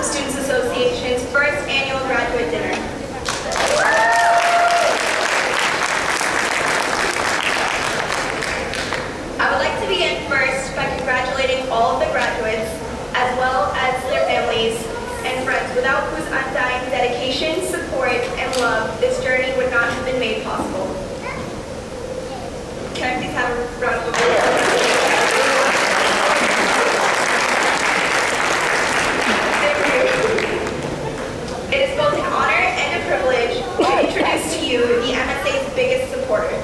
Students Association's first annual graduate dinner. I would like to begin first by congratulating all of the graduates, as well as their families and friends, without whose undying dedication, support, and love, this journey would not have been made possible. Can I please have a round of applause? It is both an honor and a privilege to introduce to you the MSA's biggest supporter.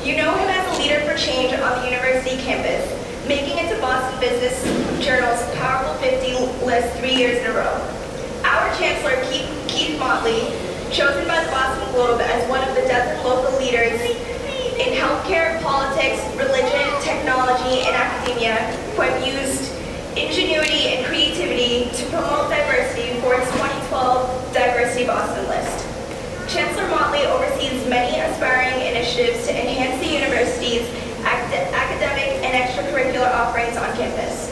You know him as a leader for change on the university campus, making it to Boston Business Journal's Powerful 50 list 3 years in a row. Our Chancellor, Keith Motley, chosen by the Boston Globe as one of the dozen local leaders in healthcare, politics, religion, technology, and academia who have used ingenuity and creativity to promote diversity for its 2012 Diversity Boston list. Chancellor Motley oversees many aspiring initiatives to enhance the university's academic and extracurricular offerings on campus.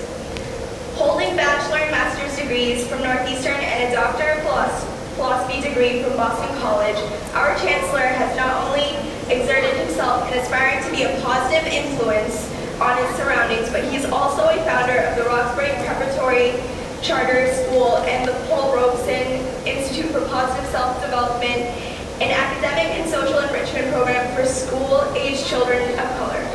Holding bachelor and master's degrees from Northeastern and a doctor of philosophy degree from Boston College, our Chancellor has not only exerted himself in aspiring to be a positive influence on his surroundings, but he's also a founder of the Roxbury Preparatory Charter School and the Paul Robeson Institute for Positive Self-Development, an academic and social enrichment program for school-aged children of color.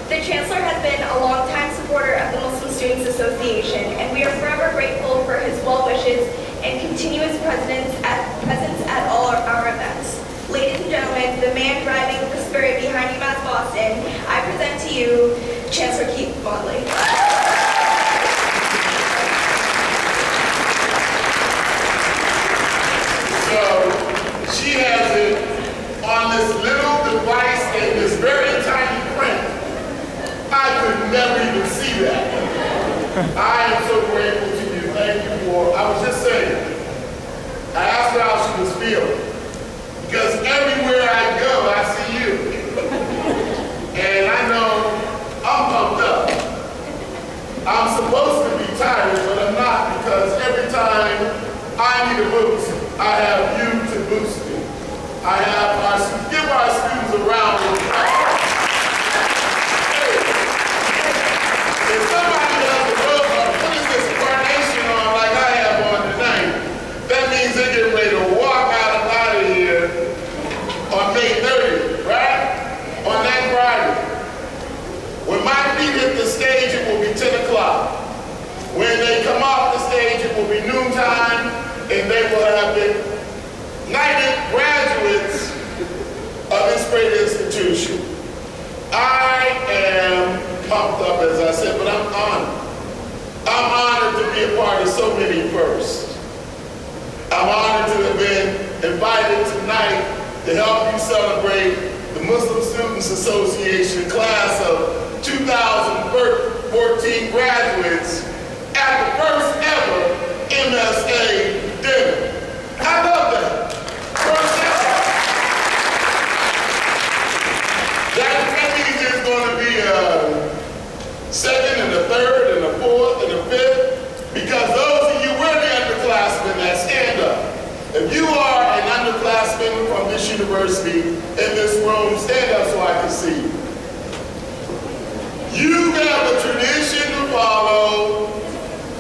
The Chancellor has been a longtime supporter of the Muslim Students Association, and we are forever grateful for his well wishes and continuous presence at all our events. Ladies and gentlemen, the man driving the spirit behind UMass Boston, I present to you Chancellor Keith Motley. So she has it on this little device in this very tiny print. I could never even see that. I am so grateful to you. Thank you for, I was just saying, I asked her how she was feeling. Because everywhere I go, I see you. And I know I'm pumped up. I'm supposed to be tired, but I'm not, because every time I need a boost, I have you to boost me. I have our students, give our students a round of applause. If somebody has a robe or put this carnation on like I have on tonight, that means they're getting ready to walk out of here on May 30th, right? On that Friday. When my feet hit the stage, it will be 10 o'clock. When they come off the stage, it will be noontime, and they will have been knighted graduates of this great institution. I am pumped up, as I said, but I'm honored. I'm honored to be a part of so many firsts. I'm honored to have been invited tonight to help you celebrate the Muslim Students Association class of 2014 graduates at the first ever MSA dinner. I love that. First ever. That means there's going to be a second and a third and a fourth and a fifth, because those of you, we're the underclassmen that stand up. If you are an underclassman from this university in this room, stand up so I can see you. You have a tradition to follow.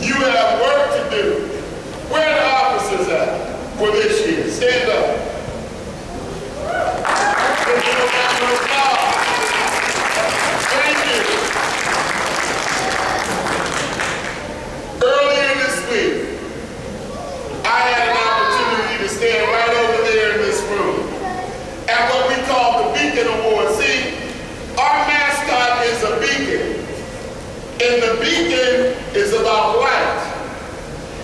You have work to do. Where are the officers at for this year? Stand up. Thank you. Earlier this week, I had an opportunity to stand right over there in this room at what we call the Beacon Award. See, our mascot is a beacon, and the beacon is about light.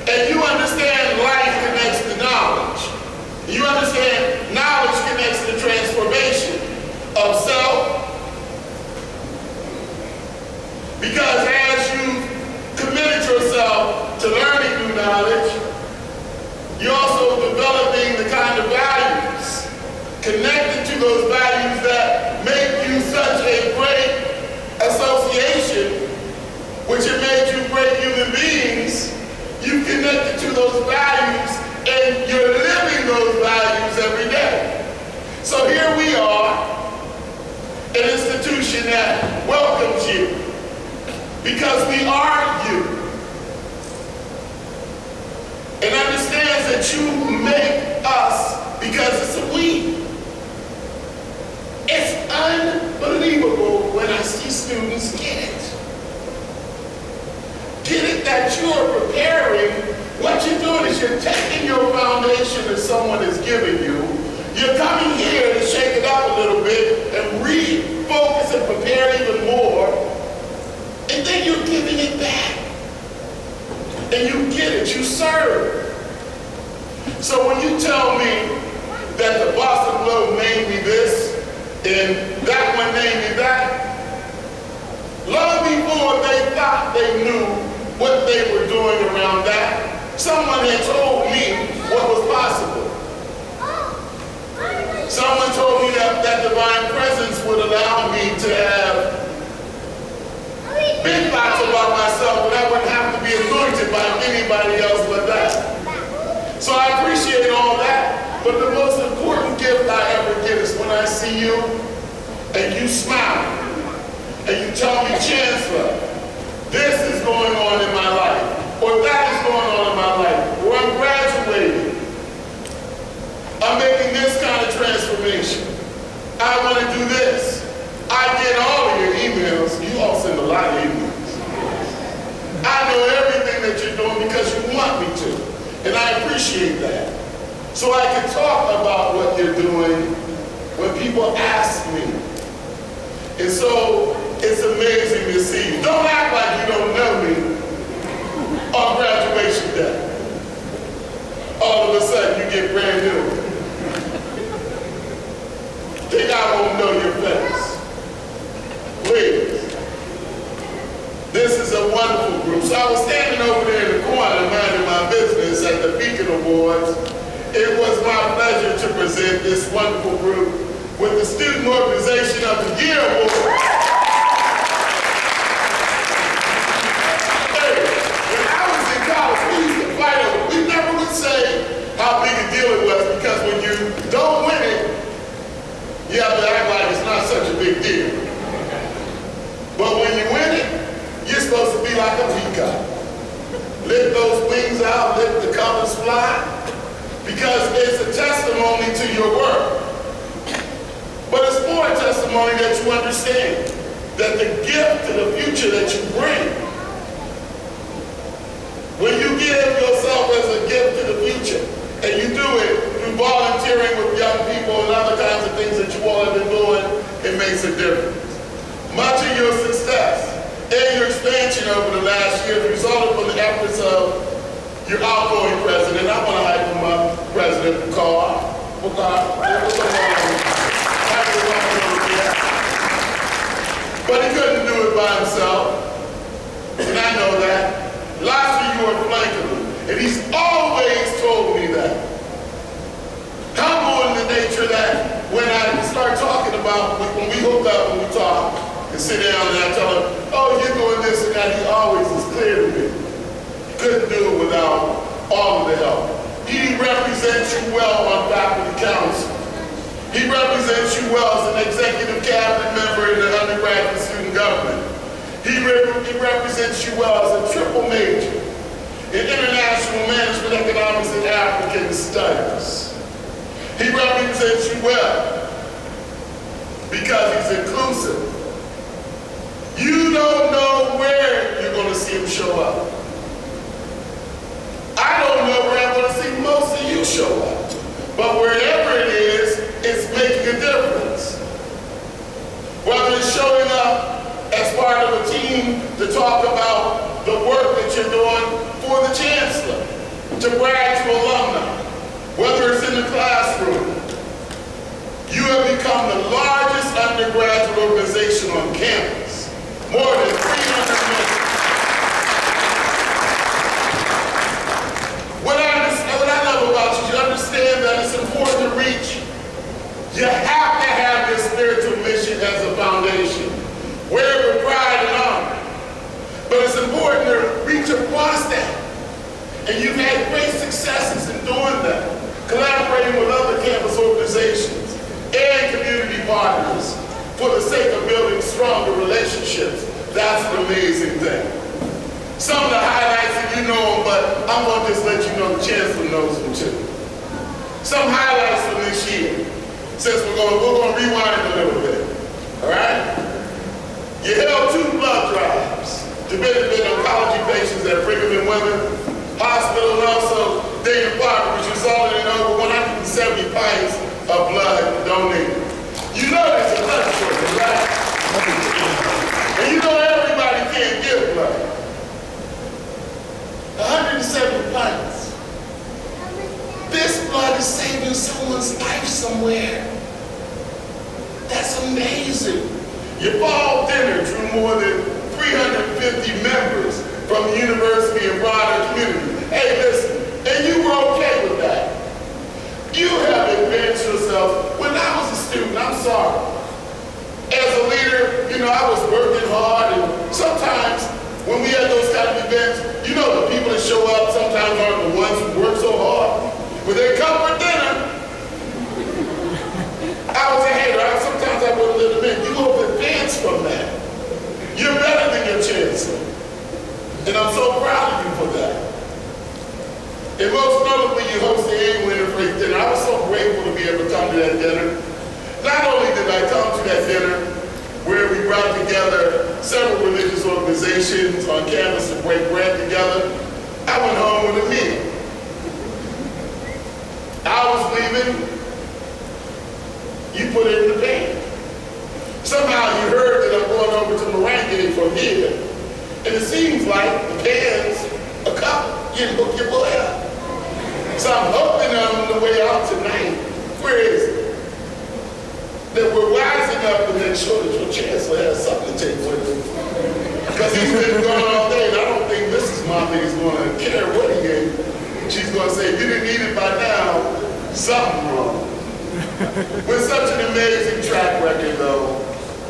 And you understand light connects to knowledge. You understand institution that welcomes you because we are you and understands that you make us because it's a we. It's unbelievable when I see students get it. Get it that you are preparing. What you're doing is you're taking your foundation that someone is giving you. You're coming here to shake it up a little bit and refocus and prepare even more. And then you're giving it back. And you get it, you serve. So when you tell me that the Boston Globe named me this, and that one named me that, long before they thought they knew what they were doing around that, someone had told me what was possible. Someone told me that divine presence would allow me to have big thoughts about myself, but I wouldn't have to be anointed by anybody else but that. So I appreciate all that, but the most important gift I ever get is when I see you and you smile and you tell me, Chancellor, this is going on in my life, or that is going on in my life, or I'm graduating. I'm making this kind of transformation. I want to do this. I get all of your emails. You all send a lot of emails. I know everything that you're doing because you want me to. And I appreciate that. So I can talk about what you're doing when people ask me. And so it's amazing to see you. Don't act like you don't know me on graduation day. All of a sudden you get brand new. Think I won't know your face. Please. This is a wonderful group. So I was standing over there in the corner minding my business at the Beacon Awards. It was my pleasure to present this wonderful group with the Student Organization of the Year Award. Hey, when I was in college, we used to fight over it. We never would say how big a deal it was because when you don't win it, you have to act like it's not such a big deal. But when you win it, you're supposed to be like a peacock. Lift those wings out, let the colors fly, because it's a testimony to your work. But it's more a testimony that you understand that the gift to the future that you bring, when you give yourself as a gift to the future, and you do it through volunteering with young people and other kinds of things that you all have been doing, it makes a difference. Much of your success and your expansion over the last year resulted from the efforts of your outgoing president. I want to hype him up, President Carr. But he couldn't do it by himself, and I know that. Lots of you are flanking him, and he's always told me that. Humble in the nature that when I start talking about, when we hook up and we talk, and sit down and I tell him, oh, you're doing this and that, he always is clear to me. Couldn't do it without all of the help. He represents you well on faculty council. He represents you well as an executive cabinet member in the undergraduate student government. He represents you well as a triple major in international management, economics, and African studies. He represents you well because he's inclusive. You don't know where you're going to see him show up. I don't know where I'm going to see most of you show up. But wherever it is, it's making a difference. Whether it's showing up as part of a team to talk about the work that you're doing for the Chancellor, to brag to alumni, whether it's in the classroom. You have become the largest undergraduate organization on campus. More than 300 members. What I love about you, you understand that it's important to reach. You have to have your spiritual mission as a foundation. Wear it with pride and honor. But it's important to reach across that. And you've had great successes in doing that. Collaborating with other campus organizations and community partners for for the sake of building stronger relationships. That's an amazing thing. Some of the highlights, and you know them, but I'm going to just let you know the Chancellor knows them too. Some highlights from this year, since we're going to rewind a little bit, all right? You held 2 blood drives to benefit oncology patients at Brigham and Women Hospital and also Dana Park, which resulted in over 170 pints of blood donated. You know there's a blood shortage, right? And you know everybody can't give blood. 170 pints. This blood is saving someone's life somewhere. That's amazing. Your fall dinner drew more than 350 members from the university and broader community. Hey, listen, and you were okay with that. You have advanced yourself. When I was a student, I'm sorry. As a leader, you know, I was working hard, and sometimes when we had those kind of events, you know, the people that show up sometimes aren't the ones who work so hard. When they come for dinner, I was a hater. Sometimes I wouldn't let them in. You have advanced from that. You're better than your Chancellor. And I'm so proud of you for that. And most notably, you host the annual Interfaith Dinner. I was so grateful to be able to come to that dinner. Not only did I come to that dinner, where we brought together several religious organizations on campus to break bread together, I went home with a meal. I was leaving, you put it in the pan. Somehow you heard that I'm going over to Morangue from here, and it seems like the pan's a couple. You didn't hook your boy up. So I'm hoping on the way out tonight, where is it? That we're rising up and make sure that your Chancellor has something to take with him. Because he's been gone all day, and I don't think Mrs. Mommy is going to care what he gave. She's going to say, if you didn't eat it by now, something wrong. With such an amazing track record, though,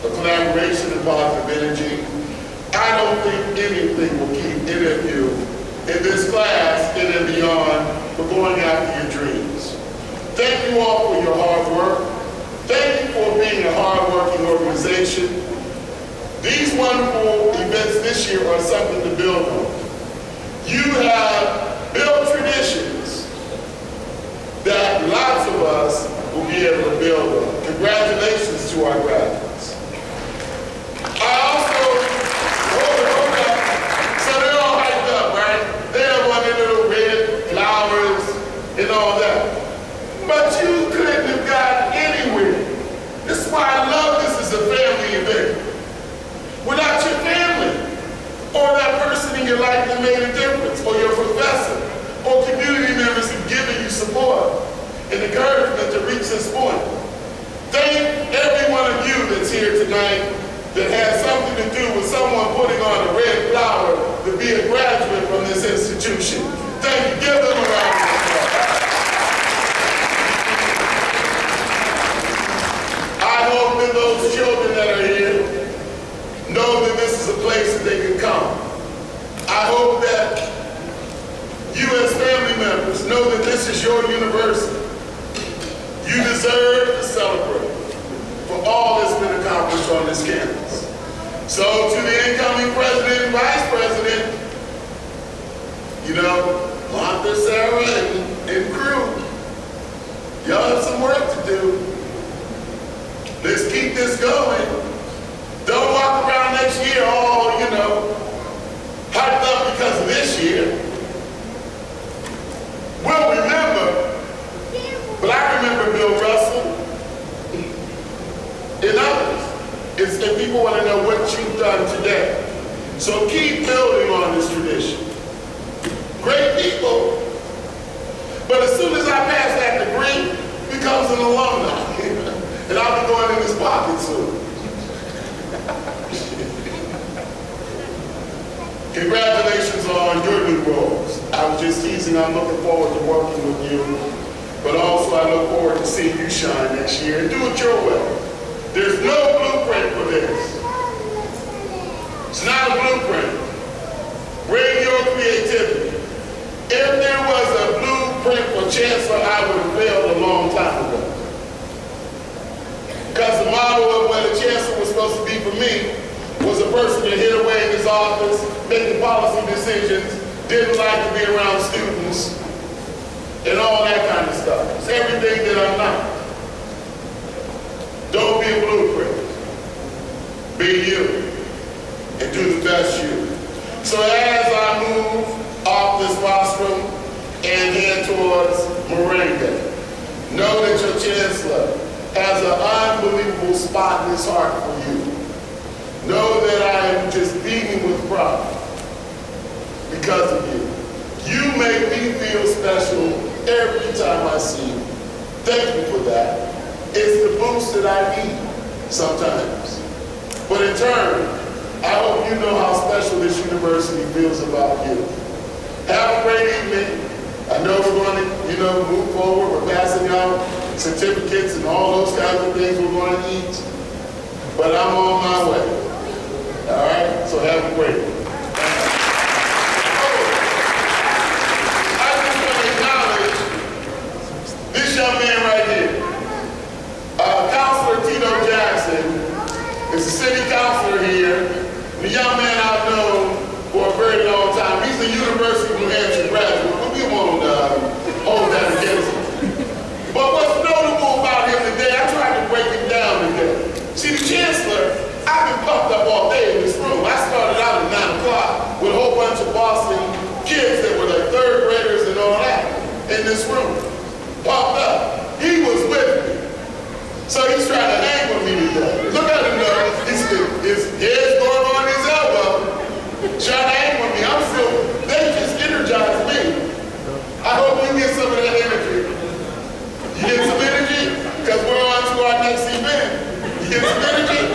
of collaboration and positive energy, I don't think anything will keep any of you in this class and beyond for going after your dreams. Thank you all for your hard work. Thank you for being a hard-working organization. These wonderful events this year are something to build on. You have built traditions that lots of us will be able to build on. Congratulations to our graduates. I also, hold up, so they're all hyped up, right? They have one of their little red flowers and all that. But you couldn't have gotten anywhere. This is why I love this as a family event. Without your family, or that person in your life that made a difference, or your professor, or community members who've given you support and encouragement to reach this point. Thank every one of you that's here tonight that has something to do with someone putting on a red flower to be a graduate from this institution. Thank you. Give them a round of applause. I hope that those children that are here know that this is a place that they can come. I hope that you as family members know that this is your university. You deserve to celebrate for all that's been accomplished on this campus. So to the incoming president and vice president, you know, Martha, Sarah, and crew, y'all have some work to do. Let's keep this going. Don't walk around next year all, you know, hyped up because of this year. We'll remember, but I remember Bill Russell and others. If people want to know what you've done today. So keep building on this tradition. Great people. But as soon as I pass that degree, it becomes an alumni. And I'll be going in his pocket soon. Congratulations on your new roles. I was just teasing, I'm looking forward to working with you, but also I look forward to seeing you shine next year and do it your way. There's no blueprint for this. It's not a blueprint. Bring your creativity. If there was a blueprint for Chancellor, I would have failed a long time ago. Because the model of what a Chancellor for me was a person that hid away in his office, making policy decisions, didn't like to be around students, and all that kind of stuff. It's everything that I'm not. Don't be a blueprint. Be you, and do the best you. So as I move off this rostrum and head towards Moringa, know that your Chancellor has an unbelievable spot in his heart for you. Know that I am just beaming with pride because of you. You make me feel special every time I see you. Thank you for that. It's the boost that I need sometimes. But in turn, I hope you know how special this university feels about you. Have a great evening. I know we're going to, move forward. We're passing out certificates and all those kinds of things we're going to eat. But I'm on my way. All right? So have a great one. I just want to acknowledge this young man right here. Counselor Tito Jackson is the city councilor here. The young man I've known for a very long time. He's a University of New Hampshire graduate, but we won't hold that against him. But what's notable about him today, I tried to break it down today. See, the Chancellor, I've been pumped up all day in this room. I started out at 9 o'clock with a whole bunch of Boston kids that were like third graders and all that in this room. Pumped up. He was with me. So he's trying to hang with me today. Look at him though. His head's going on his elbow. Trying to hang with me. I'm still, they just energized me. I hope you get some of that energy. You get some energy? Because we're on to our next event. You get some energy?